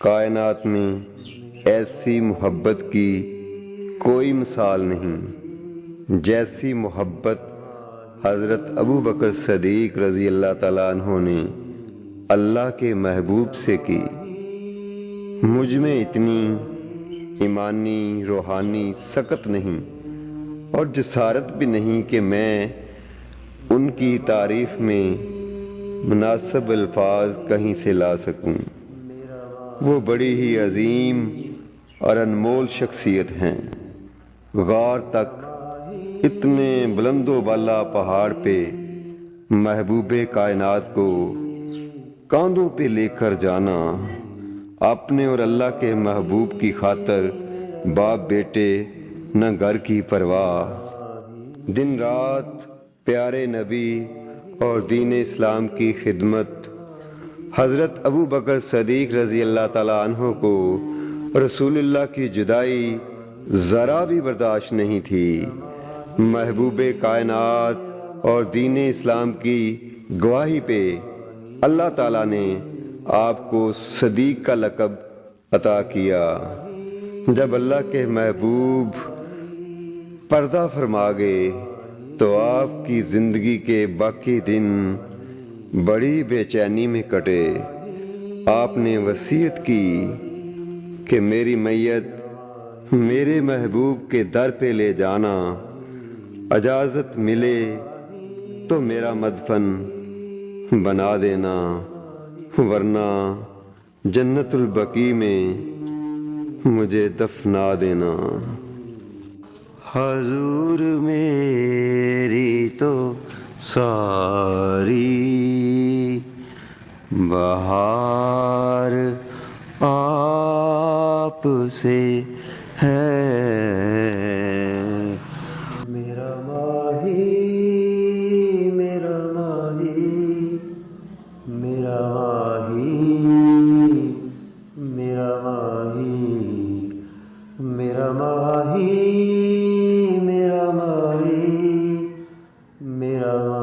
کائنات میں ایسی محبت کی کوئی مثال نہیں جیسی محبت حضرت ابو بکر صدیق رضی اللہ تعالیٰ عنہ نے اللہ کے محبوب سے کی۔ مجھ میں اتنی ایمانی روحانی سکت نہیں اور جسارت بھی نہیں کہ میں ان کی تعریف میں مناسب الفاظ کہیں سے لا سکوں۔ وہ بڑی ہی عظیم اور انمول شخصیت ہیں۔ غار تک اتنے بلند و بالا پہاڑ پہ محبوب کائنات کو کاندھوں پہ لے کر جانا، اپنے اور اللہ کے محبوب کی خاطر باپ بیٹے نہ گھر کی پرواہ، دن رات پیارے نبی اور دین اسلام کی خدمت۔ حضرت ابو بکر صدیق رضی اللہ تعالیٰ عنہ کو رسول اللہ کی جدائی ذرا بھی برداشت نہیں تھی۔ محبوب کائنات اور دین اسلام کی گواہی پہ اللہ تعالیٰ نے آپ کو صدیق کا لقب عطا کیا۔ جب اللہ کے محبوب پردہ فرما گئے تو آپ کی زندگی کے باقی دن بڑی بے چینی میں کٹے۔ آپ نے وصیت کی کہ میری میت میرے محبوب کے در پہ لے جانا، اجازت ملے تو میرا مدفن بنا دینا، ورنہ جنت البقیع میں مجھے دفنا دینا۔ حضور میری تو ساری بہار آپ سے ہے، میرا ماہی میرا ماہی میرا ماہی میرا ماہی میرا ماہی میرا ماہی میرا